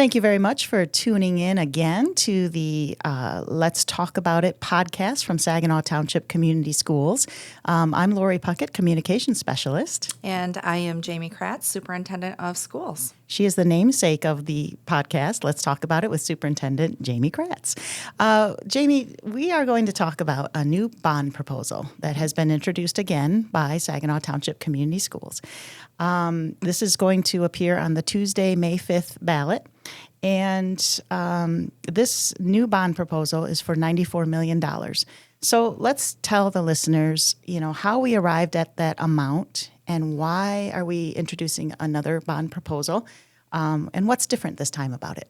Thank you very much for tuning in again to the Let's Talk About It podcast from Saginaw Township Community Schools. I'm Lori Puckett, Communications Specialist. And I am Jamie Kratz, Superintendent of Schools. She is the namesake of the podcast, Let's Talk About It with Superintendent Jamie Kratz. Jamie, we are going to talk about a new bond proposal that has been introduced again by Saginaw Township Community Schools. This is going to appear on the Tuesday, May 5th ballot. And this new bond proposal is for $94 million. So let's tell the listeners, how we arrived at that amount and why are we introducing another bond proposal and what's different this time about it.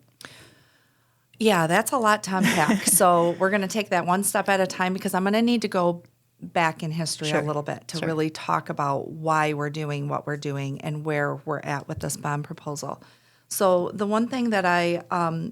Yeah, that's a lot to unpack. So we're going to take that one step at a time because I'm going to need to go back in history a little bit to really talk about why we're doing what we're doing and where we're at with this bond proposal. So the one thing that I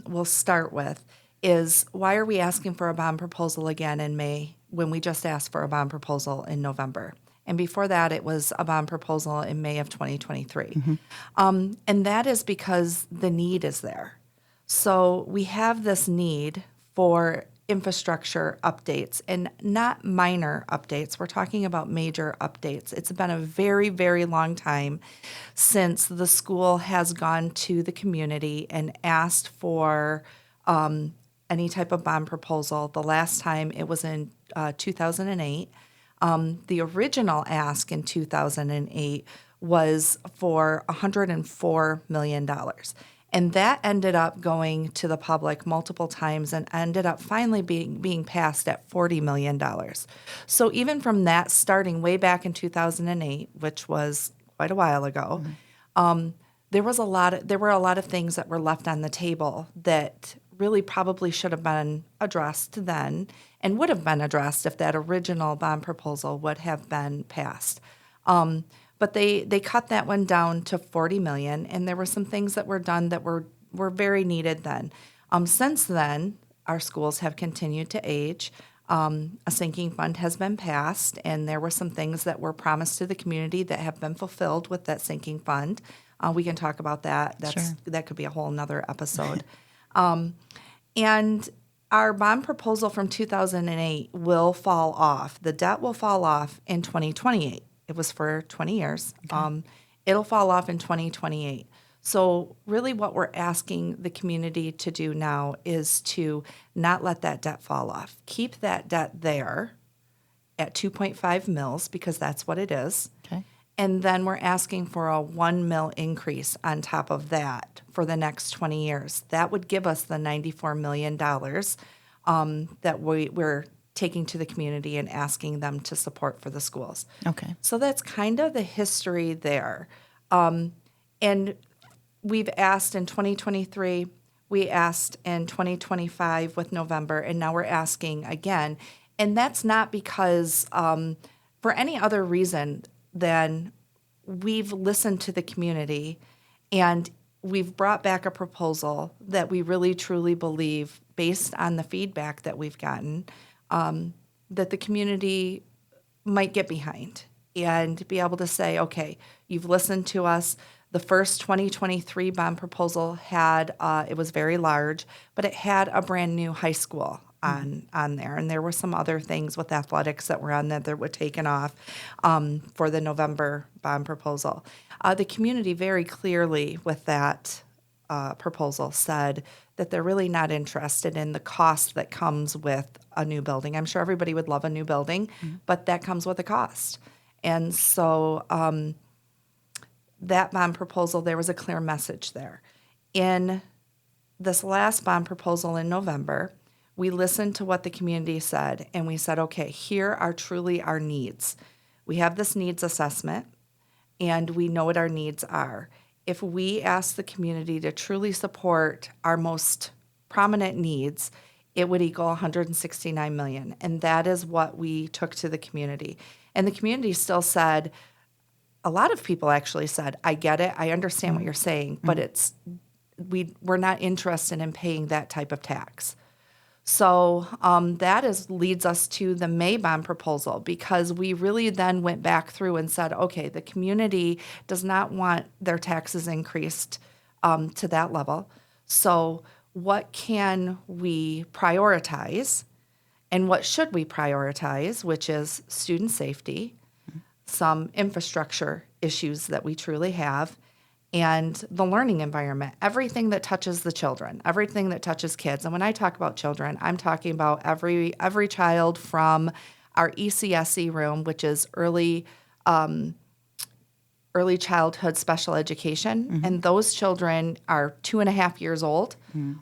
will start with is why are we asking for a bond proposal again in May when we just asked for a bond proposal in November? And before that, it was a bond proposal in May of 2023. Mm-hmm. And that is because the need is there. So we have this need for infrastructure updates and not minor updates. We're talking about major updates. It's been a very, very long time since the school has gone to the community and asked for any type of bond proposal. The last time it was in 2008. The original ask in 2008 was for $104 million. And that ended up going to the public multiple times and ended up finally being passed at $40 million. So even from that starting way back in 2008, which was quite a while ago, there were a lot of things that were left on the table that really probably should have been addressed then and would have been addressed if that original bond proposal would have been passed. But they cut that one down to $40 million, and there were some things that were done that were very needed then. Since then, our schools have continued to age. A sinking fund has been passed, and there were some things that were promised to the community that have been fulfilled with that sinking fund. We can talk about that. That could be a whole nother episode. And our bond proposal from 2008 will fall off. The debt will fall off in 2028. It was for 20 years. Okay. It'll fall off in 2028. So really what we're asking the community to do now is to not let that debt fall off. Keep that debt there at 2.5 mils because that's what it is. Okay. And then we're asking for a 1 mil increase on top of that for the next 20 years. That would give us the $94 million that we're taking to the community and asking them to support for the schools. Okay. So that's kind of the history there. And we've asked in 2023, we asked in 2025 with November, and now we're asking again. And that's not because for any other reason than we've listened to the community and we've brought back a proposal that we really truly believe, based on the feedback that we've gotten, that the community might get behind and be able to say, okay, you've listened to us. The first 2023 bond proposal had, it was very large, but it had a brand new high school on there. And there were some other things with athletics that were on there that were taken off for the November bond proposal. The community very clearly with that proposal said that they're really not interested in the cost that comes with a new building. I'm sure everybody would love a new building, but that comes with a cost. And so that bond proposal, there was a clear message there. In this last bond proposal in November, we listened to what the community said, and we said, okay, here are truly our needs. We have this needs assessment, and we know what our needs are. If we ask the community to truly support our most prominent needs, it would equal $169 million, and that is what we took to the community. And the community still said, a lot of people actually said, I get it, I understand what you're saying, but we're not interested in paying that type of tax. So that leads us to the May bond proposal, because we really then went back through and said, okay, the community does not want their taxes increased to that level. So what can we prioritize and what should we prioritize, which is student safety, some infrastructure issues that we truly have, and the learning environment, everything that touches the children, everything that touches kids. And when I talk about children, I'm talking about every child from our ECSE room, which is early childhood special education. And those children are 2.5 years old,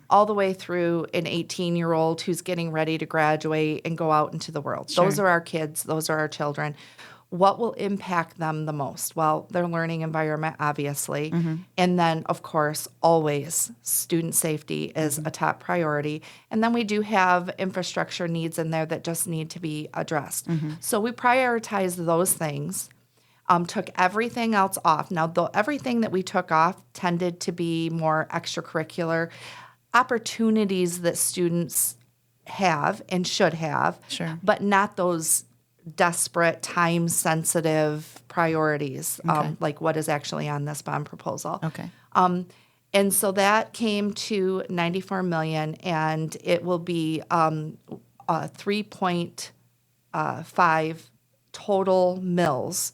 all the way through an 18-year-old who's getting ready to graduate and go out into the world. Sure. Those are our kids. Those are our children. What will impact them the most? Well, their learning environment, obviously. And then, of course, always student safety is a top priority. And then we do have infrastructure needs in there that just need to be addressed. So we prioritize those things, took everything else off. Now, everything that we took off tended to be more extracurricular opportunities that students have and should have, Sure. but not those desperate, time-sensitive priorities, like what is actually on this bond proposal. Okay. And so that came to $94 million, and it will be 3.5 total mills.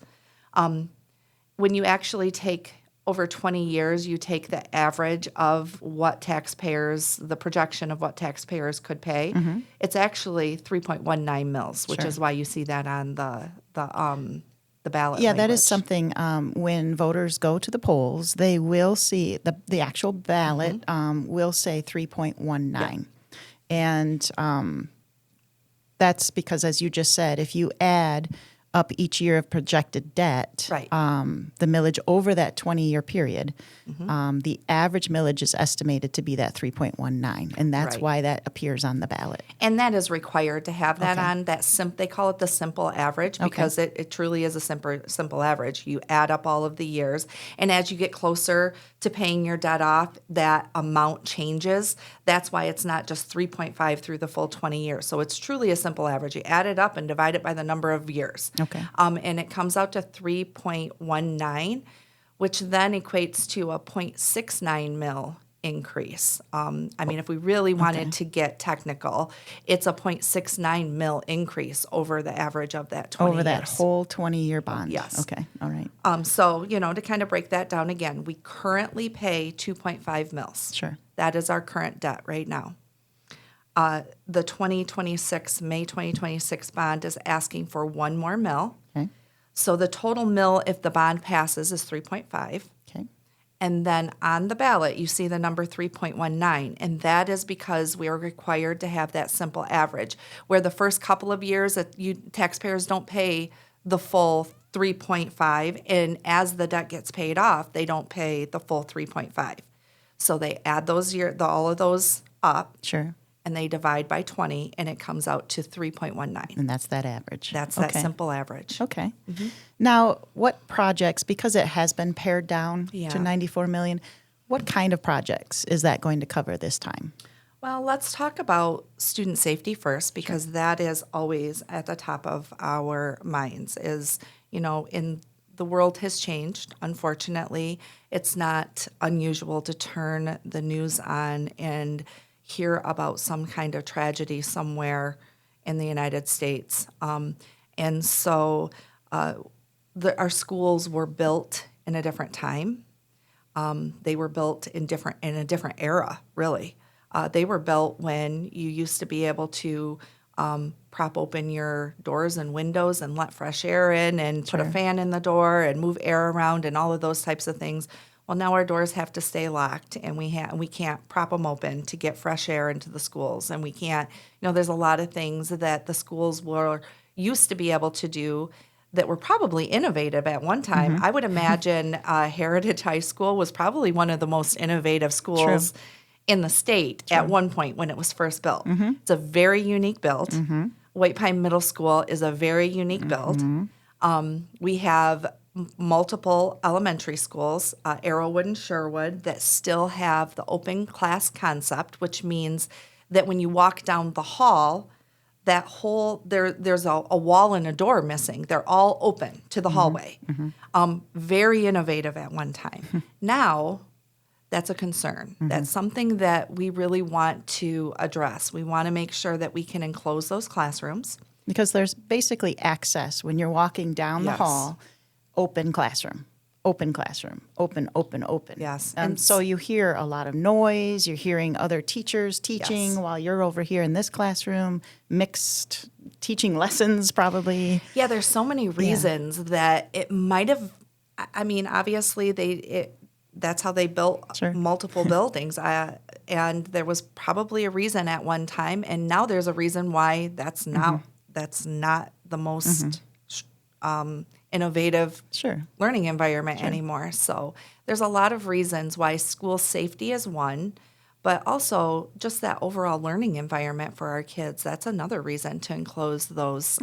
When you actually take over 20 years, you take the average of what taxpayers, the projection of what taxpayers could pay. It's actually 3.19 mils, which Sure. is why you see that on the ballot. Yeah, that language. is something when voters go to the polls, they will see the actual ballot will say 3.19. And that's because, as you just said, if you add up each year of projected debt, Right. The millage over that 20-year period, the average millage is estimated to be that 3.19, and that's Right. why that appears on the ballot. And that is required to have that Okay. on that. They call it the simple average because it truly is a simple average. You add up all of the years, and as you get closer to paying your debt off, that amount changes. That's why it's not just 3.5 through the full 20 years. So it's truly a simple average. You add it up and divide it by the number of years. Okay. And it comes out to 3.19, which then equates to a 0.69 mil increase. I mean, if we really wanted to get technical, it's a 0.69 mil increase over the average of that 20 Over that years. whole 20-year bond. Yes. Okay. All right. So, to kind of break that down again, we currently pay 2.5 mils. Sure. That is our current debt right now. The May 2026 bond is asking for one more mil. Okay. So the total mil, if the bond passes, is 3.5. Okay. And then on the ballot, you see the number 3.19, and that is because we are required to have that simple average, where the first couple of years that taxpayers don't pay the full 3.5, and as the debt gets paid off, they don't pay the full 3.5. So they add all of those up, Sure. and they divide by 20, and it comes out to 3.19. And that's that average. That's okay. that simple average. Okay. Now, what projects, because it has been pared down Yeah. to 94 million, what kind of projects is that going to cover this time? Well, let's talk about student safety first, because that is always at the top of our minds. In the world has changed. Unfortunately, it's not unusual to turn the news on and hear about some kind of tragedy somewhere in the United States. And so our schools were built in a different time. They were built in a different era, really. They were built when you used to be able to prop open your doors and windows and let fresh air in and put a fan in the door and move air around and all of those types of things. Well, now our doors have to stay locked, and we can't prop them open to get fresh air into the schools, and we can't. There's a lot of things that the schools used to be able to do that were probably innovative at one time. I would imagine Heritage High School was probably one of the most innovative schools in the state at one point when it was first built. It's a very unique build. White Pine Middle School is a very unique build. We have multiple elementary schools, Arrowwood and Sherwood, that still have the open class concept, which means that when you walk down the hall, there's a wall and a door missing. They're all open to the hallway. Very innovative at one time. Now, that's a concern. That's something that we really want to address. We want to make sure that we can enclose those classrooms. Because there's basically access when you're walking down the Yes. hall, open classroom, open classroom, open, open, open. Yes. And so you hear a lot of noise. You're hearing other teachers teaching Yes. while you're over here in this classroom, mixed teaching lessons probably. Yeah, there's so many reasons that it might have. I mean, obviously that's how they built Sure. multiple buildings, and there was probably a reason at one time, and now there's a reason why that's not the most innovative Sure. learning environment anymore. So there's a lot of reasons why school safety is one, but also just that overall learning environment for our kids. That's another reason to enclose those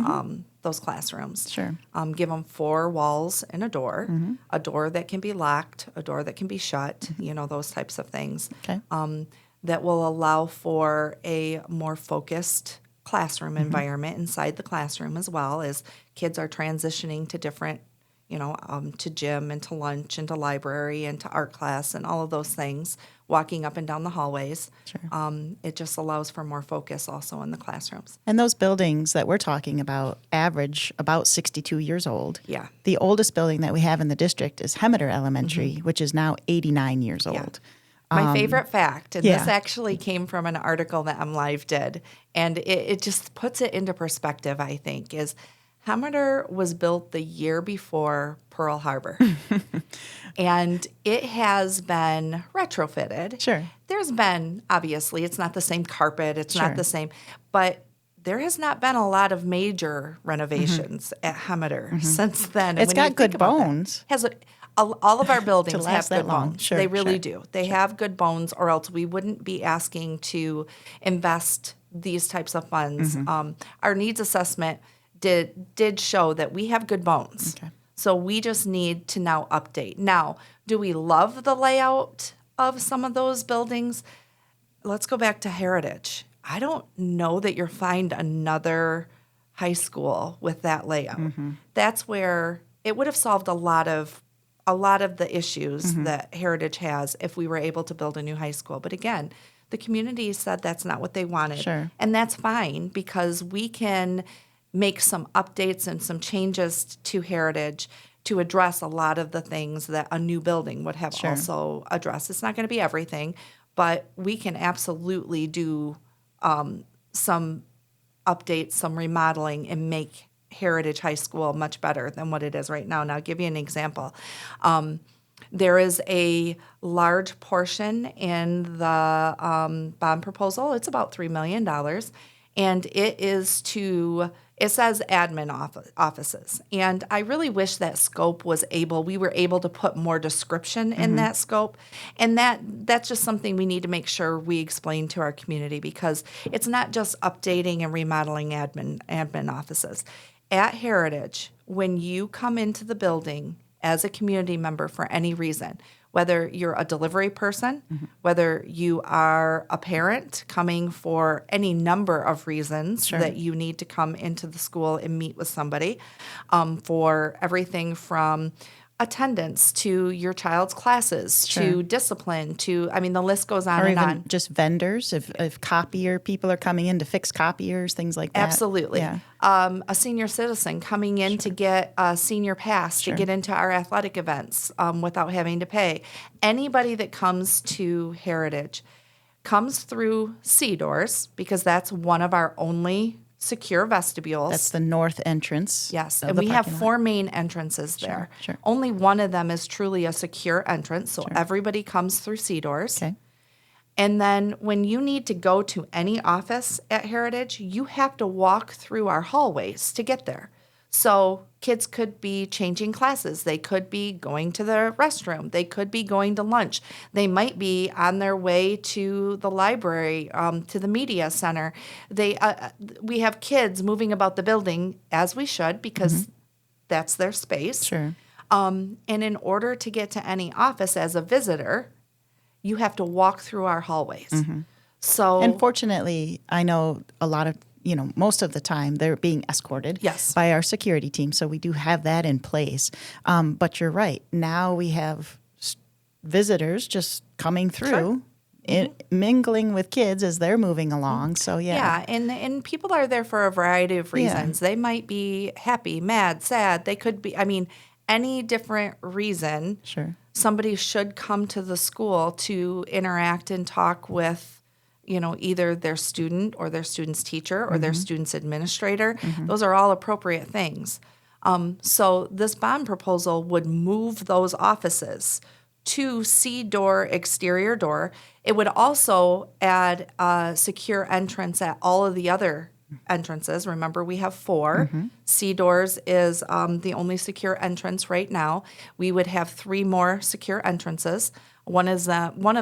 classrooms. Sure. Give them 4 walls and a door that can be locked, a door that can be shut, those types of things. Okay. That will allow for a more focused classroom environment inside the classroom, as well as kids are transitioning to different, to gym and to lunch and to library and to art class and all of those things, walking up and down the hallways. Sure. It just allows for more focus also in the classrooms. And those buildings that we're talking about average about 62 years old. Yeah. The oldest building that we have in the district is Hemeter Elementary, which is now 89 years old. My favorite fact, and yeah. this actually came from an article that MLive did, and it just puts it into perspective, I think, is Hemeter was built the year before Pearl Harbor. And it has been retrofitted. Sure. There's been, obviously, it's not the same carpet, it's Sure. not the same, but there has not been a lot of major renovations at Hemeter since then. And It's when you got good think about that, bones. all of our buildings have last that good long. bones. Sure, They really sure, do. They have good bones, or else we wouldn't be asking to invest these types of funds. Our needs assessment did show that we have good bones. Okay. So we just need to now update. Now, do we love the layout of some of those buildings? Let's go back to Heritage. I don't know that you'll find another high school with that layout. That's where it would have solved a lot of the issues that Heritage has if we were able to build a new high school. But again, the community said that's not what they wanted. Sure. And that's fine, because we can make some updates and some changes to Heritage to address a lot of the things that a new building would have Sure. also addressed. It's not going to be everything, but we can absolutely do some updates, some remodeling, and make Heritage High School much better than what it is right now. Now, I'll give you an example. There is a large portion in the bond proposal. It's about $3 million, and it says admin offices. And I really wish that scope we were able to put more description in that scope. And that's just something we need to make sure we explain to our community, because it's not just updating and remodeling admin offices. At Heritage, when you come into the building as a community member for any reason, whether you're a delivery person, whether you are a parent coming for any number of reasons that you need to come into the school and meet with somebody, for everything from attendance to your child's classes to discipline to, the list goes on Or and even on. just vendors, if copier people are coming in to fix copiers, things like that. Absolutely. Yeah. A senior citizen coming in to get a senior pass to get into our athletic events without having to pay. Anybody that comes to Heritage comes through C doors, because that's one of our only secure vestibules. That's the north entrance. Yes, of and the we have parking lot. 4 main entrances there. sure. Only one of them is truly a secure entrance, so everybody comes through C doors. Okay. And then when you need to go to any office at Heritage, you have to walk through our hallways to get there. So kids could be changing classes. They could be going to the restroom. They could be going to lunch. They might be on their way to the library, to the media center. We have kids moving about the building, as we should, because that's their space. Sure. And in order to get to any office as a visitor, you have to walk through our hallways. So, And fortunately, I know a lot of, most of the time they're being escorted Yes. by our security team. So we do have that in place. But you're right. Now we have visitors just coming through, mingling with kids as they're moving along. So, Yeah, and people are there for a variety of reasons. They might be happy, mad, sad. They could be, any different reason. Sure. Somebody should come to the school to interact and talk with, either their student or their student's teacher or their student's administrator. Those are all appropriate things. So this bond proposal would move those offices to C door, exterior door. It would also add a secure entrance at all of the other entrances. Remember, we have 4. C doors is the only secure entrance right now. We would have 3 more secure entrances. One of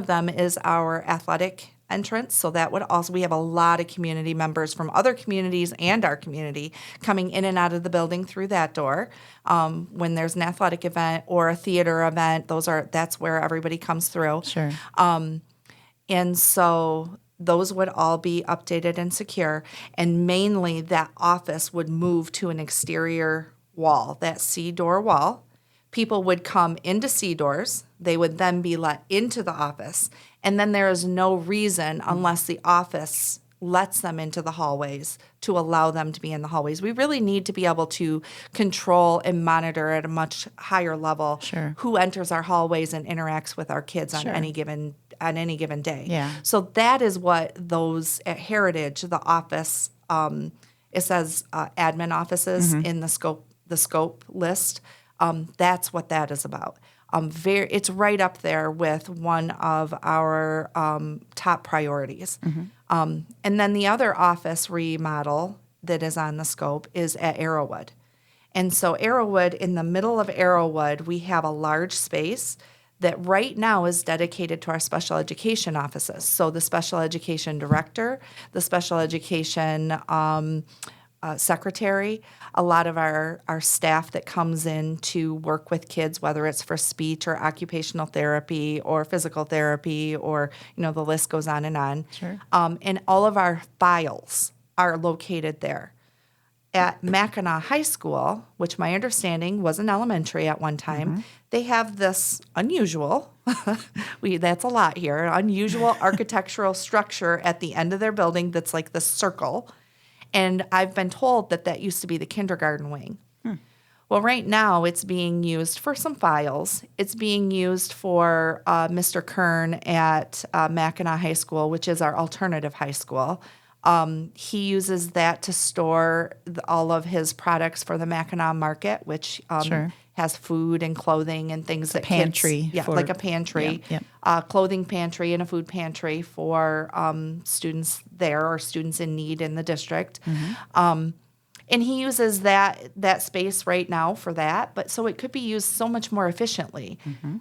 them is our athletic entrance. So that would also, we have a lot of community members from other communities and our community coming in and out of the building through that door. When there's an athletic event or a theater event, that's where everybody comes through. Sure. And so those would all be updated and secure. And mainly that office would move to an exterior wall, that C door wall. People would come into C doors. They would then be let into the office. And then there is no reason, unless the office lets them into the hallways, to allow them to be in the hallways. We really need to be able to control and monitor at a much higher level who enters our hallways and interacts with our kids on any given day. Yeah. So that is what those at Heritage, the office, it says admin offices in the scope list. That's what that is about. It's right up there with one of our top priorities. And then the other office remodel that is on the scope is at Arrowwood. And so Arrowwood, in the middle of Arrowwood, we have a large space that right now is dedicated to our special education offices. So the special education director, the special education secretary, a lot of our staff that comes in to work with kids, whether it's for speech or occupational therapy or physical therapy or, the list goes on and on. Sure. And all of our files are located there. At Mackinac High School, which my understanding was an elementary at one time, they have this unusual, that's a lot here, unusual architectural structure at the end of their building that's like this circle. And I've been told that used to be the kindergarten wing. Well, right now it's being used for some files. It's being used for Mr. Kern at Mackinac High School, which is our alternative high school. He uses that to store all of his products for the Mackinac market, which has food and clothing and things that pantry kids, like a pantry, clothing pantry and a food pantry for students there or students in need in the district. And he uses that space right now for that, but so it could be used so much more efficiently.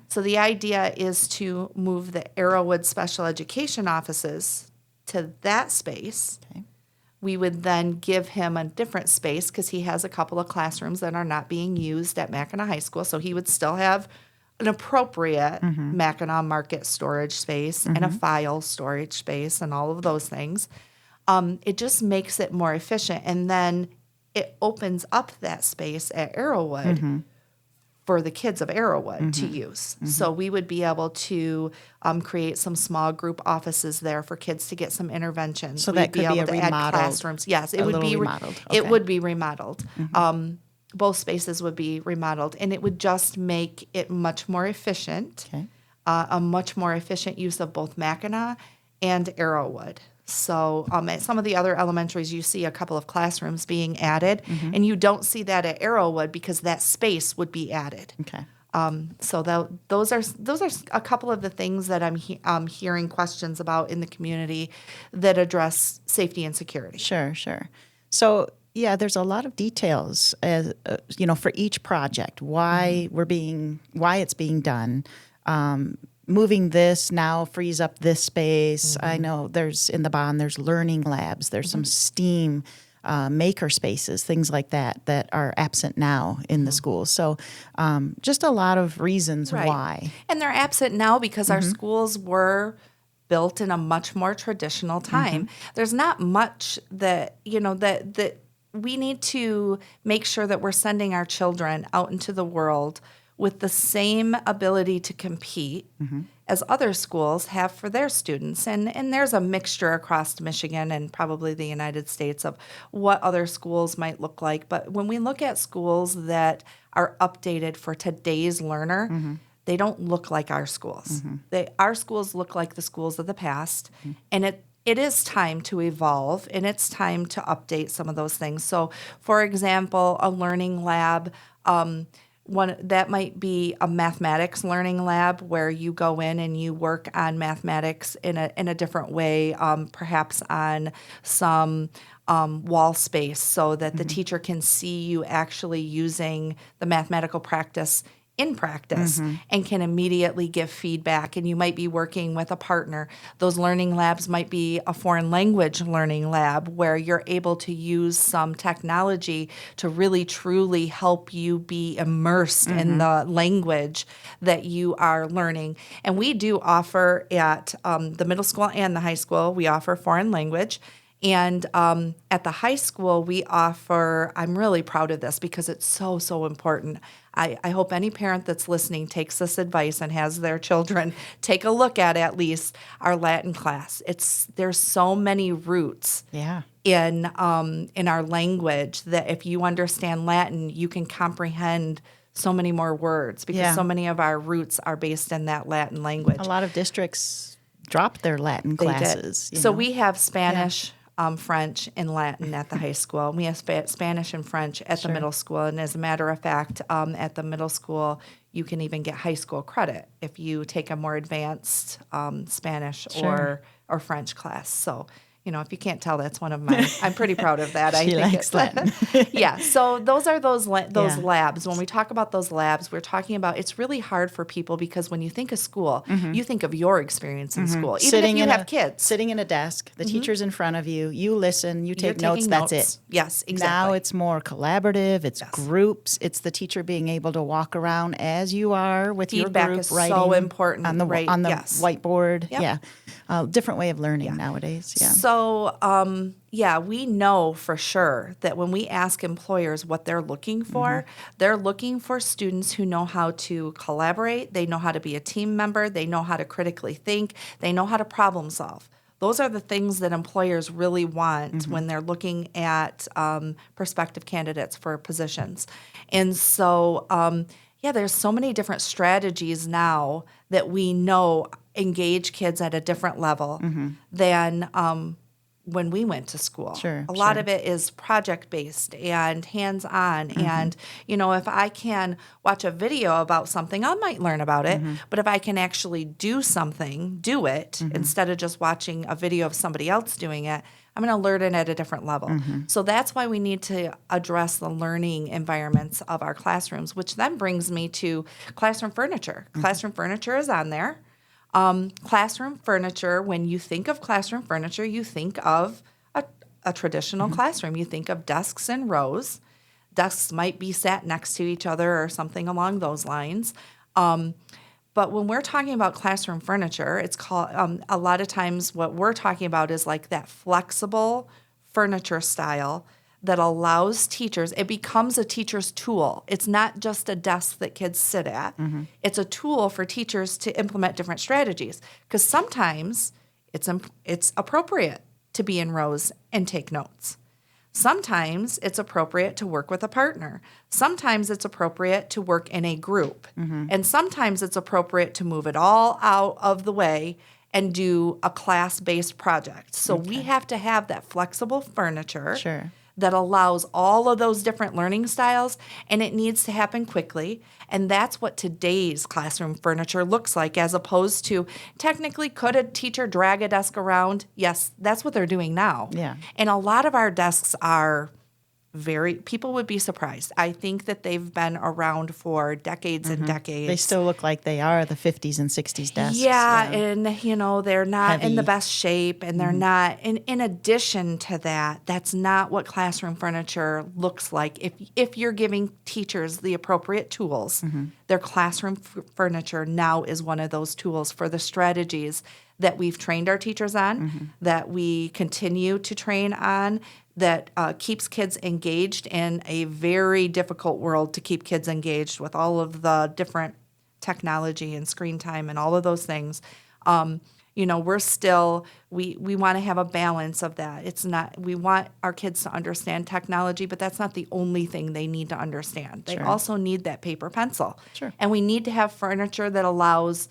So the idea is to move the Arrowwood special education offices to that space. Okay. We would then give him a different space because he has a couple of classrooms that are not being used at Mackinac High School, so he would still have an appropriate Mackinac market storage space and a file storage space and all of those things. It just makes it more efficient, and then it opens up that space at Arrowwood for the kids of Arrowwood to use. So we would be able to create some small group offices there for kids to get some interventions. So that could be a remodeled, classrooms. Yes, it would be remodeled. Okay. It would be remodeled. Both spaces would be remodeled, and it would just make it much more efficient. Okay. A much more efficient use of both Mackinac and Arrowwood. So at some of the other elementaries, you see a couple of classrooms being added, and you don't see that at Arrowwood because that space would be added. Okay. So those are a couple of the things that I'm hearing questions about in the community that address safety and security. Sure. So yeah, there's a lot of details, as for each project. Why it's being done. Moving this now frees up this space. I know there's learning labs. There's some STEAM maker spaces, things like that are absent now in the schools. So just a lot of reasons why. And they're absent now because our schools were built in a much more traditional time. There's not much that we need to make sure that we're sending our children out into the world with the same ability to compete as other schools have for their students. And there's a mixture across Michigan and probably the United States of what other schools might look like. But when we look at schools that are updated for today's learner, they don't look like our schools. Our schools look like the schools of the past, and it is time to evolve, and it's time to update some of those things. So, for example, a learning lab, one that might be a mathematics learning lab where you go in and you work on mathematics in a different way, perhaps on some wall space, so that the teacher can see you actually using the mathematical practice in practice and can immediately give feedback. And you might be working with a partner. Those learning labs might be a foreign language learning lab where you're able to use some technology to really truly help you be immersed in the language that you are learning. And we do offer at the middle school and the high school, we offer foreign language. And at the high school, we offer, I'm really proud of this because it's so, so important. I hope any parent that's listening takes this advice and has their children take a look at least our Latin class. There's so many roots in our language that if you understand Latin, you can comprehend so many more words because so many of our roots are based in that Latin language. A lot of districts dropped their Latin classes. So we have Spanish, French, and Latin at the high school. And we have Spanish and French at the middle school. And as a matter of fact, at the middle school, you can even get high school credit if you take a more advanced Spanish or French class. So, if you can't tell, that's one of my. I'm pretty proud of that. She likes Latin. Yeah. So those are those labs. When we talk about those labs, we're talking about. It's really hard for people because when you think of school, you think of your experience in school. Even if you have kids sitting in a desk, the teacher's in front of you. You listen. You take You're notes. That's it. Yes, exactly. Now it's more collaborative. It's groups. It's the teacher being able to walk around as you are with Feedback your group, is writing so important on the whiteboard. Yep. Yeah, different way of learning nowadays. Yeah. So, we know for sure that when we ask employers what they're looking for, they're looking for students who know how to collaborate, they know how to be a team member, they know how to critically think, they know how to problem solve. Those are the things that employers really want when they're looking at prospective candidates for positions. And so, there's so many different strategies now that we know engage kids at a different level than when we went to school. A lot of it is project-based and hands-on. And, if I can watch a video about something, I might learn about it. But if I can actually do something, do it, instead of just watching a video of somebody else doing it, I'm going to learn it at a different level. So that's why we need to address the learning environments of our classrooms, which then brings me to classroom furniture. Classroom furniture is on there. Classroom furniture, when you think of classroom furniture, you think of a traditional classroom. You think of desks in rows. Desks might be sat next to each other or something along those lines. But when we're talking about classroom furniture, it's called a lot of times what we're talking about is like that flexible furniture style that allows teachers, it becomes a teacher's tool. It's not just a desk that kids sit at. It's a tool for teachers to implement different strategies. Because sometimes it's appropriate to be in rows and take notes. Sometimes it's appropriate to work with a partner. Sometimes it's appropriate to work in a group. And sometimes it's appropriate to move it all out of the way and do a class-based project. So we have to have that flexible furniture that allows all of those different learning styles, and it needs to happen quickly. And that's what today's classroom furniture looks like, as opposed to technically, could a teacher drag a desk around? Yes, that's what they're doing now. And a lot of our desks are people would be surprised. I think that they've been around for decades and decades. They still look like they are the 50s and 60s desks. And, they're not in the best shape, and they're not. And in addition to that, that's not what classroom furniture looks like. If you're giving teachers the appropriate tools, their classroom furniture now is one of those tools for the strategies that we've trained our teachers on, that we continue to train on, that keeps kids engaged in a very difficult world to keep kids engaged with all of the different technology and screen time and all of those things. We're still, we want to have a balance of that. It's not, we want our kids to understand technology, but that's not the only thing they need to understand. They also need that paper pencil. Sure. And we need to have furniture that allows,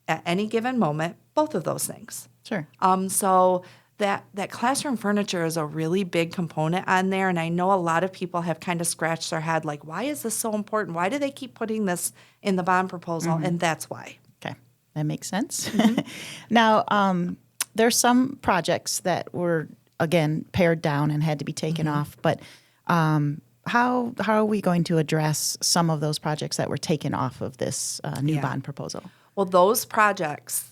at any given moment, both of those things. Sure. So that classroom furniture is a really big component on there, and I know a lot of people have kind of scratched their head like, why is this so important? Why do they keep putting this in the bond proposal? And that's why. Okay, that makes sense. Now, there's some projects that were, again, pared down and had to be taken off, but how are we going to address some of those projects that were taken off of this new bond proposal? Well, those projects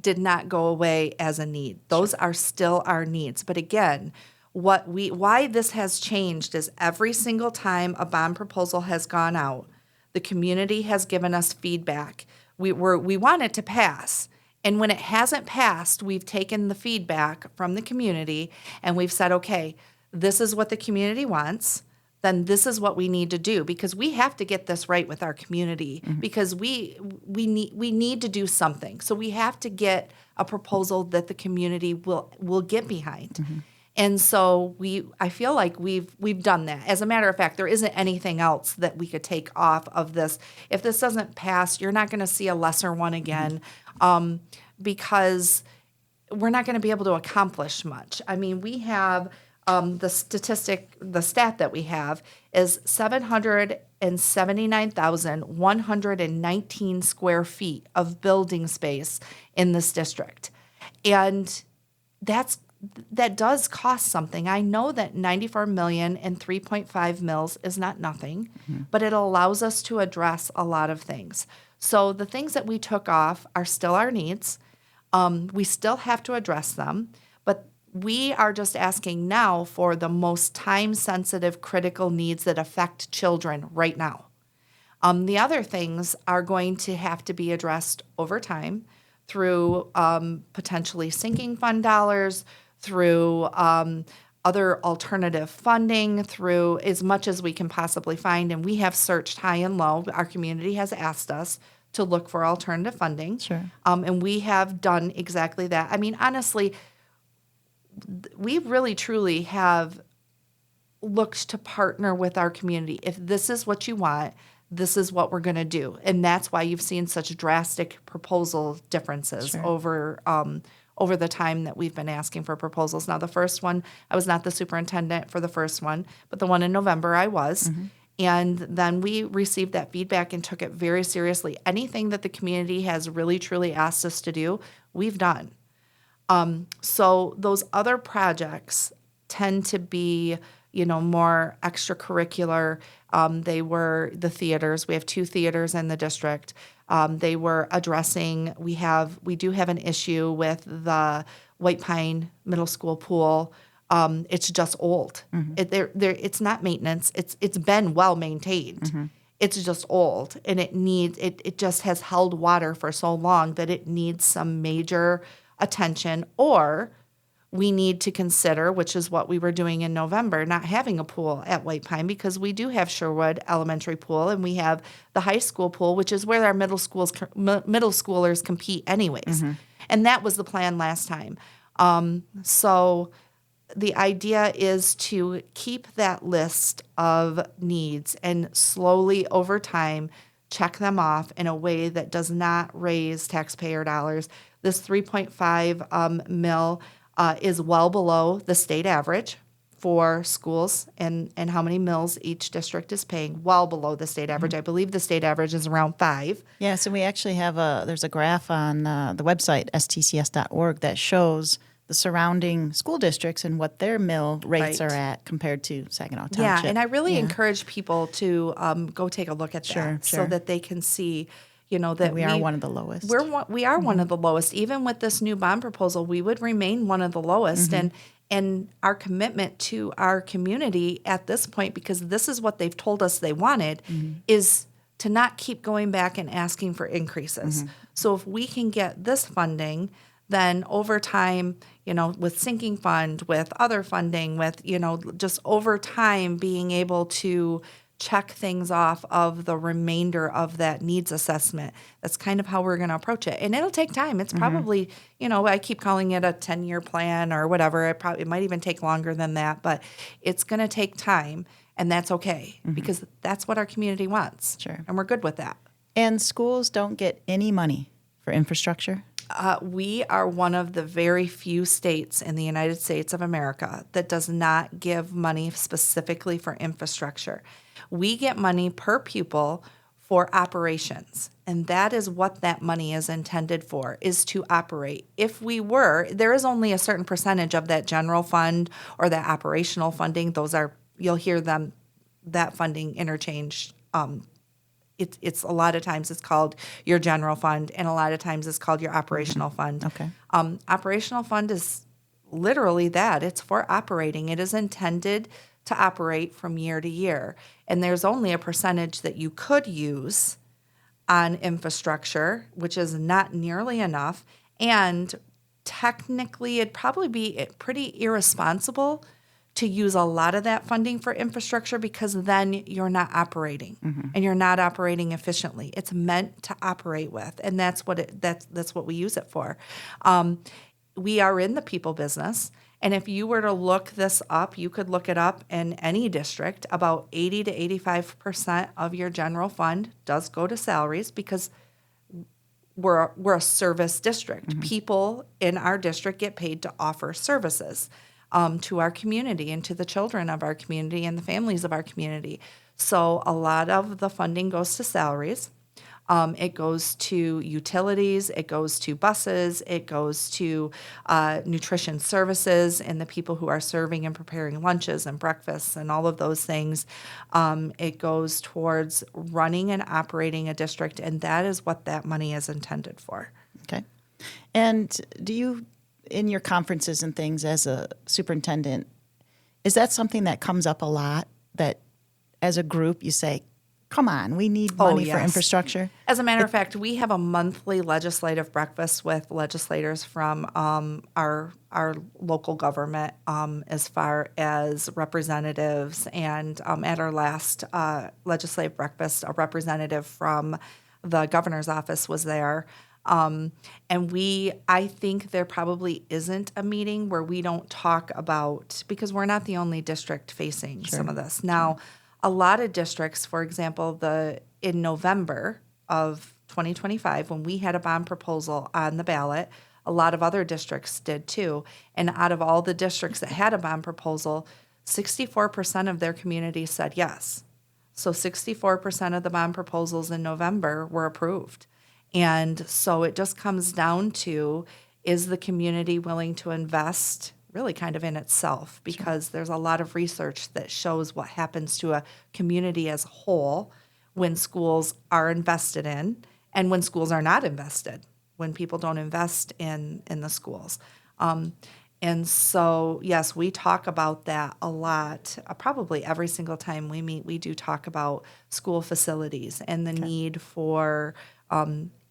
did not go away as a need. Those are still our needs. But again, why this has changed is every single time a bond proposal has gone out, the community has given us feedback. We want it to pass. And when it hasn't passed, we've taken the feedback from the community and we've said, okay, this is what the community wants. Then this is what we need to do, because we have to get this right with our community, because we need to do something. So we have to get a proposal that the community will get behind. And so I feel like we've done that. As a matter of fact, there isn't anything else that we could take off of this. If this doesn't pass, you're not going to see a lesser one again, because we're not going to be able to accomplish much. I mean, we have the stat that we have is 779,119 square feet of building space in this district. And that does cost something. I know that $94 million and 3.5 mills is not nothing, but it allows us to address a lot of things. So the things that we took off are still our needs. We still have to address them, but we are just asking now for the most time-sensitive, critical needs that affect children right now. The other things are going to have to be addressed over time through potentially sinking fund dollars, through other alternative funding, through as much as we can possibly find. And we have searched high and low. Our community has asked us to look for alternative funding. Sure. And we have done exactly that. I mean, honestly, we really, truly have looked to partner with our community. If this is what you want, this is what we're going to do. And that's why you've seen such drastic proposal differences over the time that we've been asking for proposals. Now, the first one, I was not the superintendent for the first one, but the one in November I was. And then we received that feedback and took it very seriously. Anything that the community has really, truly asked us to do, we've done. So those other projects tend to be, more extracurricular. They were the theaters. We have 2 theaters in the district. They were addressing, we do have an issue with the White Pine Middle School pool. It's just old. It's not maintenance. It's been well maintained. It's just old, and it just has held water for so long that it needs some major attention, or we need to consider, which is what we were doing in November, not having a pool at White Pine, because we do have Sherwood Elementary Pool and we have the high school pool, which is where our middle schoolers compete anyways. And that was the plan last time. So the idea is to keep that list of needs and slowly over time check them off in a way that does not raise taxpayer dollars. This 3.5 mil is well below the state average for schools and how many mills each district is paying, well below the state average. I believe the state average is around 5. Yeah, so we actually have there's a graph on the website, stcs.org, that shows the surrounding school districts and what their mill rates are at compared to Saginaw Township. Yeah, and I really encourage people to go take a look at that so that they can see, that we are one of the lowest. We are one of the lowest. Even with this new bond proposal, we would remain one of the lowest. And our commitment to our community at this point, because this is what they've told us they wanted, is to not keep going back and asking for increases. So if we can get this funding, then over time, with sinking fund, with other funding, with, just over time being able to check things off of the remainder of that needs assessment. That's kind of how we're going to approach it. And it'll take time. It's probably, I keep calling it a 10-year plan or whatever. It might even take longer than that, but it's going to take time, and that's okay because that's what our community wants. Sure. And we're good with that. And schools don't get any money for infrastructure? We are one of the very few states in the United States of America that does not give money specifically for infrastructure. We get money per pupil for operations, and that is what that money is intended for, is to operate. There is only a certain percentage of that general fund or that operational funding. You'll hear that funding interchange. It's a lot of times it's called your general fund, and a lot of times it's called your operational fund. Okay. Operational fund is literally that. It's for operating. It is intended to operate from year to year. And there's only a percentage that you could use on infrastructure, which is not nearly enough. And technically, it'd probably be pretty irresponsible to use a lot of that funding for infrastructure because then you're not operating and you're not operating efficiently. It's meant to operate with, and that's what we use it for. We are in the people business, and if you were to look this up, you could look it up in any district. About 80 to 85% of your general fund does go to salaries because we're a service district. People in our district get paid to offer services to our community and to the children of our community and the families of our community. So a lot of the funding goes to salaries. It goes to utilities. It goes to buses. It goes to nutrition services and the people who are serving and preparing lunches and breakfasts and all of those things. It goes towards running and operating a district, and that is what that money is intended for. Okay. And do you, in your conferences and things as a superintendent, is that something that comes up a lot, that as a group you say, come on, we need money for infrastructure? As a matter of fact, we have a monthly legislative breakfast with legislators from our local government, as far as representatives. And at our last legislative breakfast, a representative from the governor's office was there. And I think there probably isn't a meeting where we don't talk about, because we're not the only district facing some of this. Now, a lot of districts, for example, in November of 2025, when we had a bond proposal on the ballot, a lot of other districts did too. And out of all the districts that had a bond proposal, 64% of their community said yes. So 64% of the bond proposals in November were approved. And so it just comes down to, is the community willing to invest really kind of in itself? Because there's a lot of research that shows what happens to a community as a whole when schools are invested in and when schools are not invested, when people don't invest in the schools. And so, yes, we talk about that a lot. Probably every single time we meet, we do talk about school facilities and the need for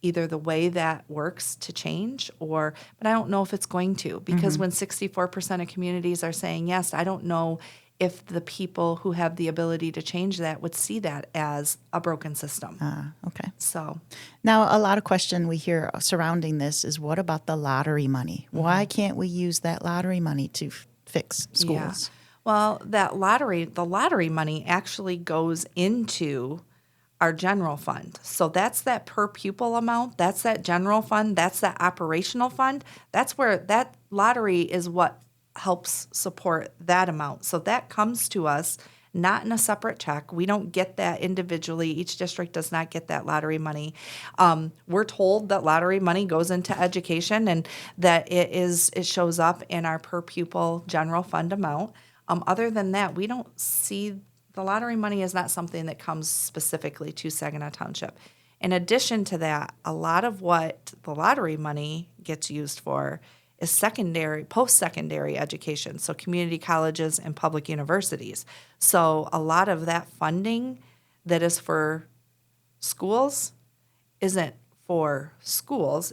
either the way that works to change, but I don't know if it's going to, because when 64% of communities are saying yes, I don't know if the people who have the ability to change that would see that as a broken system. Okay. So now a lot of question we hear surrounding this is, what about the lottery money? Why can't we use that lottery money to fix schools? Yeah. Well, the lottery money actually goes into our general fund. So that's that per pupil amount. That's that general fund. That's that operational fund. That's where that lottery is what helps support that amount. So that comes to us not in a separate check. We don't get that individually. Each district does not get that lottery money. We're told that lottery money goes into education and that it shows up in our per pupil general fund amount. Other than that, we don't see. The lottery money is not something that comes specifically to Saginaw Township. In addition to that, a lot of what the lottery money gets used for is post-secondary education, so community colleges and public universities. So a lot of that funding that is for schools isn't for schools.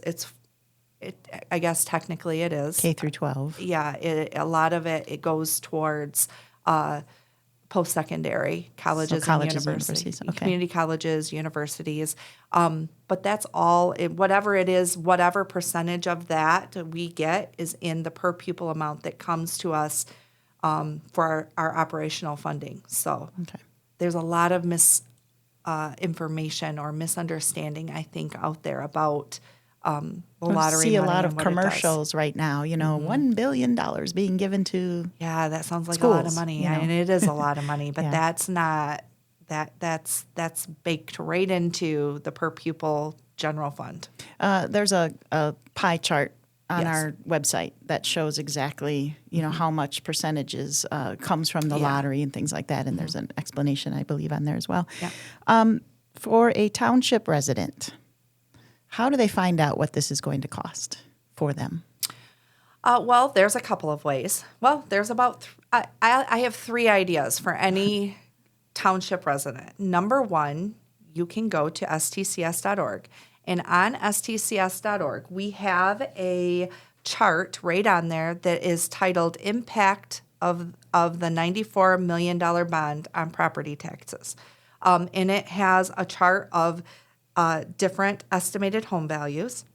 I guess technically it is. K through 12. Yeah, a lot of it goes towards post-secondary colleges, colleges and and universities, universities, okay. community colleges, universities. But that's all, whatever it is, whatever percentage of that we get is in the per pupil amount that comes to us for our operational funding. So Okay. there's a lot of information or misunderstanding, I think, out there about the lottery see a money lot and of what it does. commercials right now, $1 billion being given to Yeah, that sounds like a schools, lot of money, and it is a lot of money. But Yeah. that's not that's baked right into the per pupil general fund. There's a pie chart on Yes. our website that shows exactly, how much percentages comes from the Yeah. lottery and things like that. And there's an explanation, I believe, on there as well. Yeah. For a township resident, how do they find out what this is going to cost for them? Well, there's a couple of ways. Well, there's about I have 3 ideas for any township resident. Number 1, you can go to stcs.org. And on stcs.org, we have a chart right on there that is titled Impact of the $94 million bond on property taxes. And it has a chart of different estimated home values,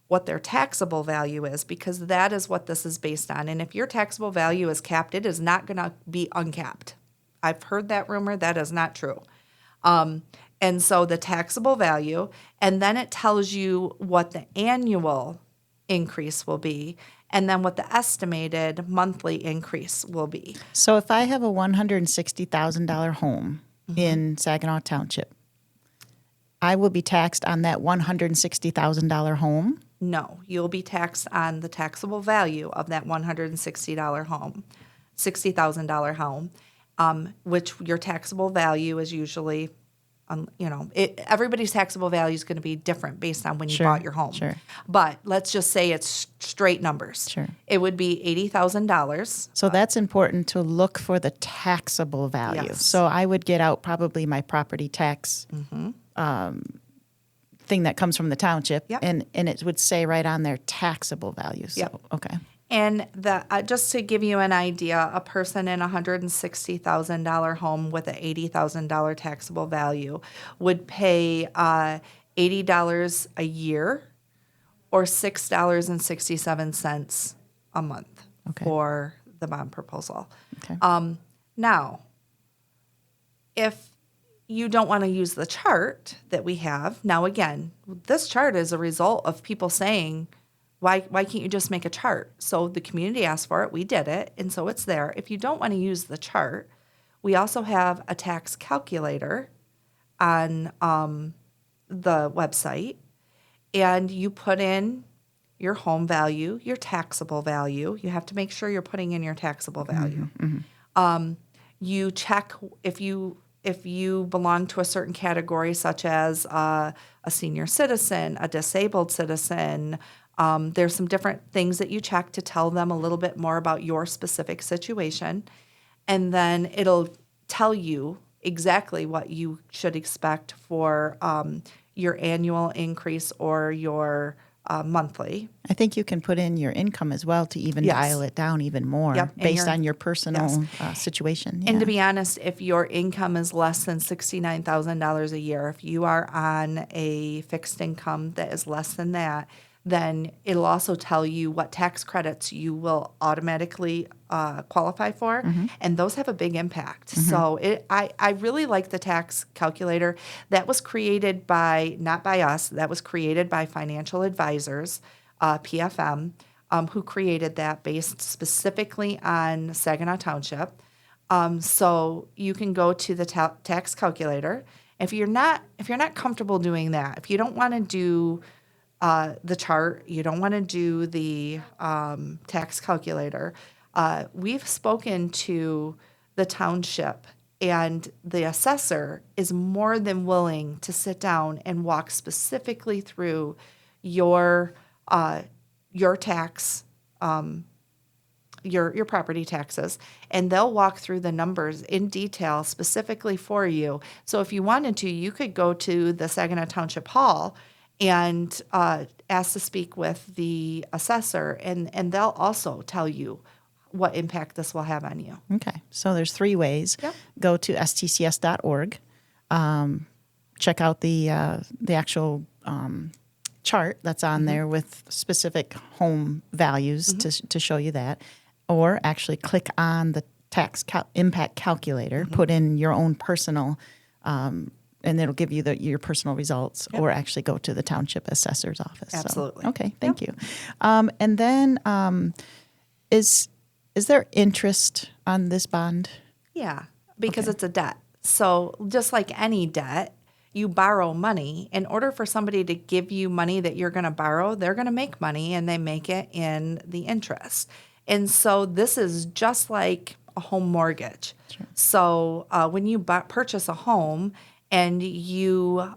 what their taxable value is, because that is what this is based on. And if your taxable value is capped, it is not going to be uncapped. I've heard that rumor. That is not true. And so the taxable value, and then it tells you what the annual increase will be, and then what the estimated monthly increase will be. So if I have a $160,000 home in Saginaw Township, I will be taxed on that $160,000 home? No, you'll be taxed on the taxable value of that $160 home, $60,000 home, which your taxable value is usually, everybody's taxable value is going to be different based on when you bought your home. Sure. But let's just say it's straight numbers. Sure. It would be $80,000. So that's important to look for the taxable value. Yes. So I would get out probably my property tax thing that comes from the township, Yep. and it would say right on there taxable value. So, Yep. okay. And just to give you an idea, a person in a $160,000 home with an $80,000 taxable value would pay $80 a year or $6.67 a month Okay. for the bond proposal. Okay. Now, if you don't want to use the chart that we have, now again, this chart is a result of people saying, why can't you just make a chart? So the community asked for it, we did it, and so it's there. If you don't want to use the chart, we also have a tax calculator on the website, and you put in your home value, your taxable value. You have to make sure you're putting in your taxable value. You check if you belong to a certain category, such as a senior citizen, a disabled citizen. There's some different things that you check to tell them a little bit more about your specific situation. And then it'll tell you exactly what you should expect for your annual increase or your monthly. I think you can put in your income as well to even Yes. dial it down even more Yep, and based on your personal situation. And Yeah. to be honest, if your income is less than $69,000 a year, if you are on a fixed income that is less than that, then it'll also tell you what tax credits you will automatically qualify for, and those have a big impact. So I really like the tax calculator. That was created not by us, that was created by financial advisors, PFM, who created that based specifically on Saginaw Township. So you can go to the tax calculator. If you're not comfortable doing that, if you don't want to do the chart, you don't want to do the tax calculator, we've spoken to the township, and the assessor is more than willing to sit down and walk specifically through your tax, your property taxes, and they'll walk through the numbers in detail specifically for you. So if you wanted to, you could go to the Saginaw Township Hall and ask to speak with the assessor, and they'll also tell you what impact this will have on you. Okay. So there's 3 ways. Yep. Go to stcs.org. Check out the actual chart that's on there with specific home values to show you that, or actually click on the tax impact calculator, put in your own personal, and it'll give you your personal results, or actually go to the township assessor's office. Absolutely. So, okay, thank you. And then is there interest on this bond? Yeah, because it's a debt. So just like any debt, you borrow money. In order for somebody to give you money that you're going to borrow, they're going to make money, and they make it in the interest. And so this is just like a home mortgage. Sure. So when you purchase a home and you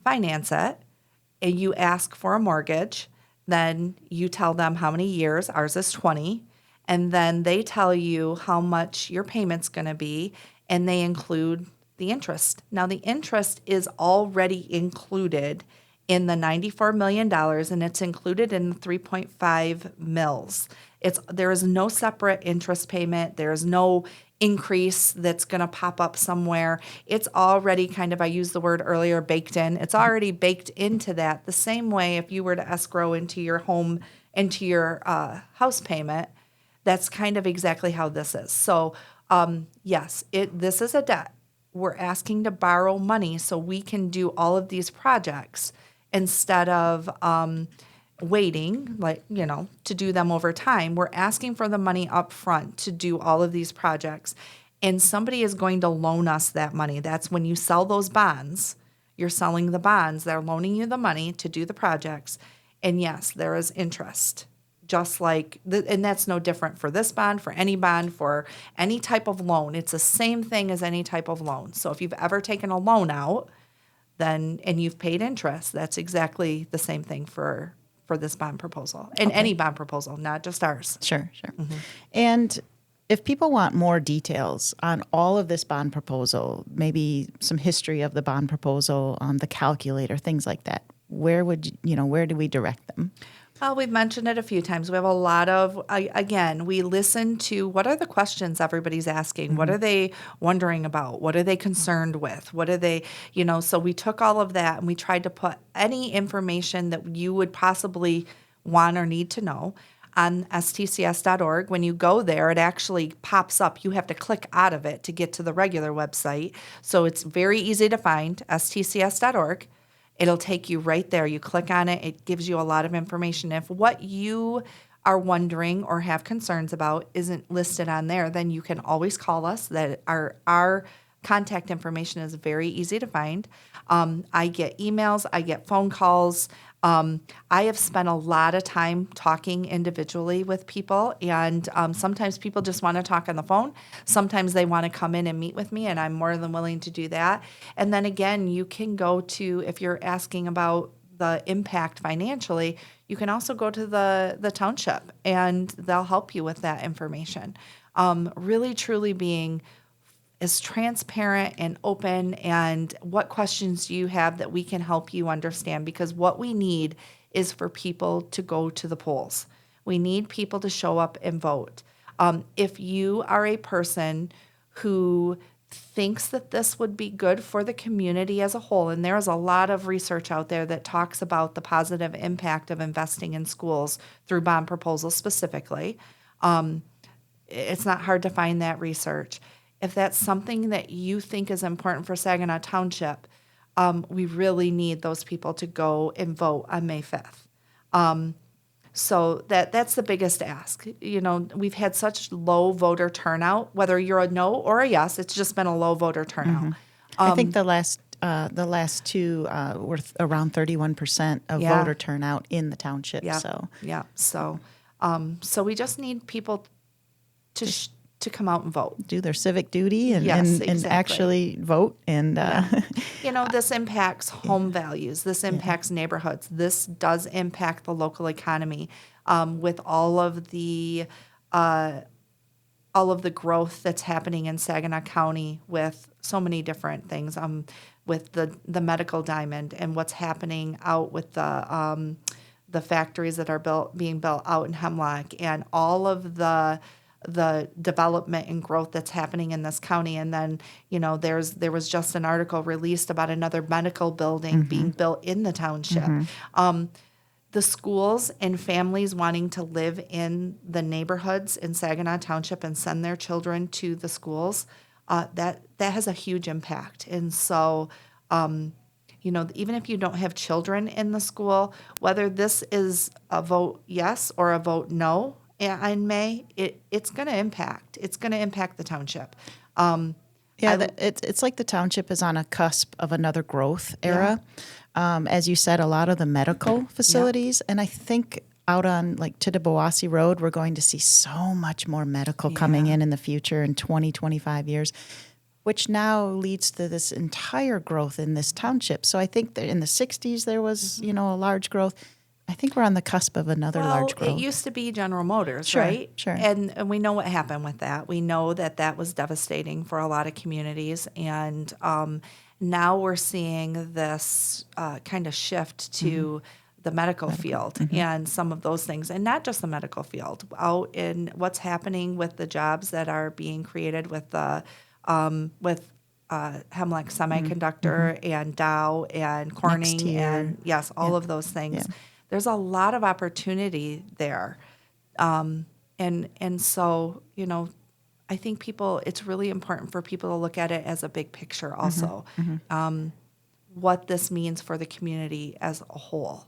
finance it and you ask for a mortgage, then you tell them how many years. Ours is 20. And then they tell you how much your payment's going to be, and they include the interest. Now, the interest is already included in the $94 million, and it's included in the 3.5 mils. There is no separate interest payment. There is no increase that's going to pop up somewhere. It's already kind of, I used the word earlier, baked in. It's already baked into that. The same way if you were to escrow into your home, into your house payment, that's kind of exactly how this is. So, yes, this is a debt. We're asking to borrow money so we can do all of these projects instead of waiting, to do them over time. We're asking for the money up front to do all of these projects, and somebody is going to loan us that money. That's when you sell those bonds. You're selling the bonds. They're loaning you the money to do the projects, and yes, there is interest. Just like, and that's no different for this bond, for any type of loan. It's the same thing as any type of loan. So if you've ever taken a loan out, and you've paid interest, that's exactly the same thing for this bond proposal, and any bond proposal, not just ours. Sure. And if people want more details on all of this bond proposal, maybe some history of the bond proposal, the calculator, things like that, where do we direct them? We've mentioned it a few times. We have a lot of, again, we listen to what are the questions everybody's asking? What are they wondering about? What are they concerned with? What are they, so we took all of that and we tried to put any information that you would possibly want or need to know on stcs.org. When you go there, it actually pops up. You have to click out of it to get to the regular website. So it's very easy to find, stcs.org. It'll take you right there. You click on it. It gives you a lot of information. If what you are wondering or have concerns about isn't listed on there, then you can always call us. That our contact information is very easy to find. I get emails. I get phone calls. I have spent a lot of time talking individually with people, and sometimes people just want to talk on the phone. Sometimes they want to come in and meet with me, and I'm more than willing to do that. And then again, you can go to, if you're asking about the impact financially, you can also go to the township, and they'll help you with that information. Really, truly being as transparent and open, and what questions do you have that we can help you understand, because what we need is for people to go to the polls. We need people to show up and vote. If you are a person who thinks that this would be good for the community as a whole, and there is a lot of research out there that talks about the positive impact of investing in schools through bond proposals specifically, it's not hard to find that research. If that's something that you think is important for Saginaw Township, we really need those people to go and vote on May 5th. So that's the biggest ask. We've had such low voter turnout, whether you're a no or a yes, it's just been a low voter turnout. Mm-hmm. I think the last two were around 31% of voter turnout in the township. Yeah. So we just need people to come out and vote. Do their civic duty and actually vote. And this impacts home values. This impacts neighborhoods. This does impact the local economy with all of the growth that's happening in Saginaw County with so many different things. with the medical diamond and what's happening out with the factories that are being built out in Hemlock, and all of the development and growth that's happening in this county. And then, there was just an article released about another medical building being built in the township. The schools and families wanting to live in the neighborhoods in Saginaw Township and send their children to the schools, that has a huge impact. And so, even if you don't have children in the school, whether this is a vote yes or a vote no in May, it's going to impact. It's going to impact the township. It's like the township is on a cusp of another growth era. As you said, a lot of the medical facilities, and I think out on like Tittabawassee Road, we're going to see so much more medical coming in the future in 20, 25 years, which now leads to this entire growth in this township. So I think that in the 60s there was, a large growth. I think we're on the cusp of another large growth. It used to be General Motors, Sure, right? sure. And we know what happened with that. We know that was devastating for a lot of communities. And now we're seeing this kind of shift to the medical field and some of those things. And not just the medical field. Out in what's happening with the jobs that are being created with Hemlock Semiconductor and Dow and Corning and, yes, all of those things. Yeah. There's a lot of opportunity there. And so, I think it's really important for people to look at it as a big picture also, what this means for the community as a whole.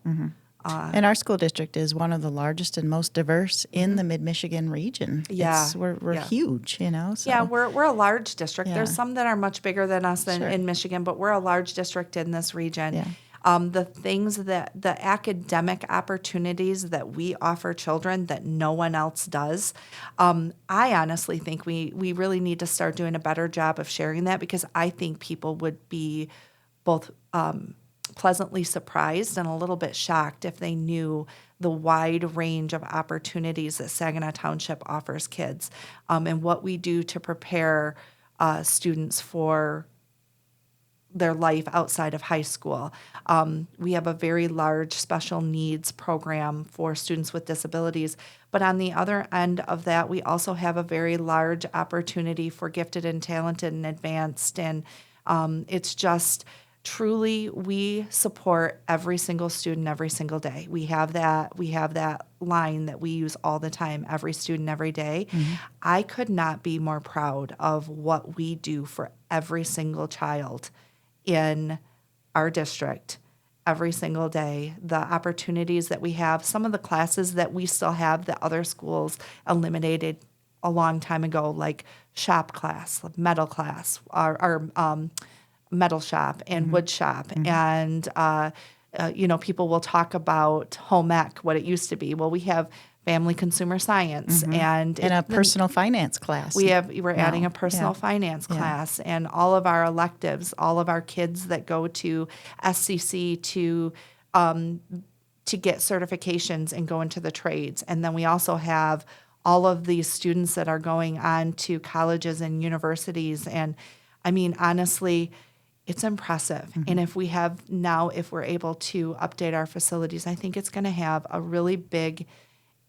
And our school district is one of the largest and most diverse in the Mid-Michigan region. Yeah. We're huge, So. Yeah, we're a large district. Yeah. There's some that are much bigger than us in Michigan, but we're a large district in this region. Yeah. The academic opportunities that we offer children that no one else does, I honestly think we really need to start doing a better job of sharing that, because I think people would be both pleasantly surprised and a little bit shocked if they knew the wide range of opportunities that Saginaw Township offers kids, and what we do to prepare students for their life outside of high school. We have a very large special needs program for students with disabilities, but on the other end of that, we also have a very large opportunity for gifted and talented and advanced, and it's just truly, we support every single student every single day. We have that line that we use all the time, every student every day. I could not be more proud of what we do for every single child in our district every single day. The opportunities that we have, some of the classes that we still have that other schools eliminated a long time ago, like shop class, metal class, our metal shop and wood shop. And, people will talk about home ec, what it used to be. Well, we have family consumer science and a personal finance class. We're adding a personal finance class, and all of our electives, all of our kids that go to SCC to get certifications and go into the trades. And then we also have all of these students that are going on to colleges and universities. And I mean, honestly, it's impressive. And if we're able to update our facilities, I think it's going to have a really big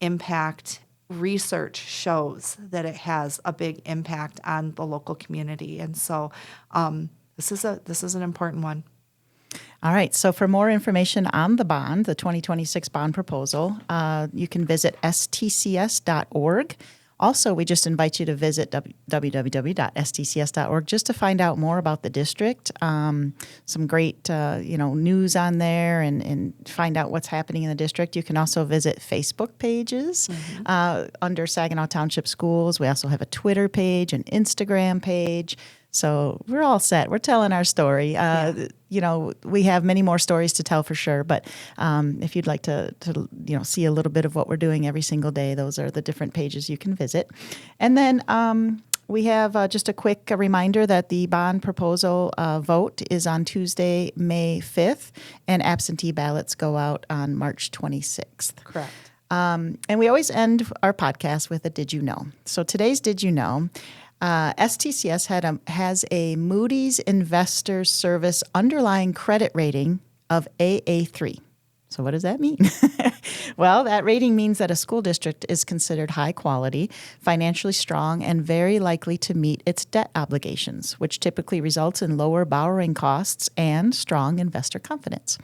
impact. Research shows that it has a big impact on the local community. And so this is an important one. All right. So for more information on the bond, the 2026 bond proposal, you can visit stcs.org. Also, we just invite you to visit www.stcs.org just to find out more about the district, some great news on there, and find out what's happening in the district. You can also visit Facebook pages under Saginaw Township Schools. We also have a Twitter page, an Instagram page. So we're all set. We're telling our story. We have many more stories to tell for sure. But if you'd like to see a little bit of what we're doing every single day, those are the different pages you can visit. And then we have just a quick reminder that the bond proposal vote is on Tuesday, May 5th, and absentee ballots go out on March 26th. Correct. And we always end our podcast with a Did You Know? So today's Did You Know? STCS has a Moody's Investor Service underlying credit rating of AA3. So what does that mean? Well, that rating means that a school district is considered high quality, financially strong, and very likely to meet its debt obligations, which typically results in lower borrowing costs and strong investor confidence.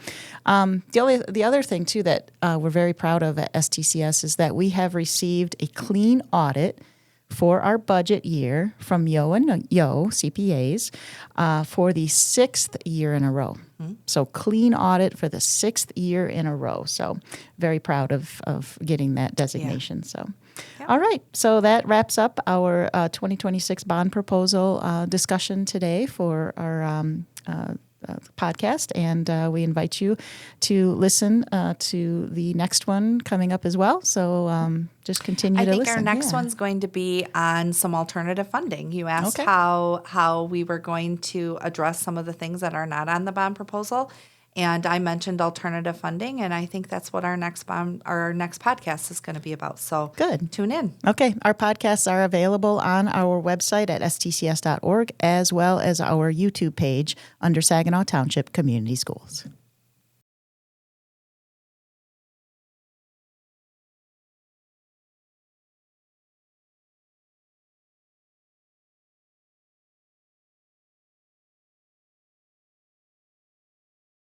The other thing, too, that we're very proud of at STCS is that we have received a clean audit for our budget year from Yo and Yo CPAs for the 6th year in a row. So clean audit for the 6th year in a row. So very proud of getting that designation. Yeah. So, all right. So that wraps up our 2026 bond proposal discussion today for our podcast, and we invite you to listen to the next one coming up as well. So just continue to listen. I think our next one's going to be on some alternative funding. You asked how we were going to address some of the things that are not on the bond proposal, and I mentioned alternative funding, and I think that's what our next podcast is going to be about. So good. Tune in. Okay. Our podcasts are available on our website at stcs.org, as well as our YouTube page under Saginaw Township Community Schools.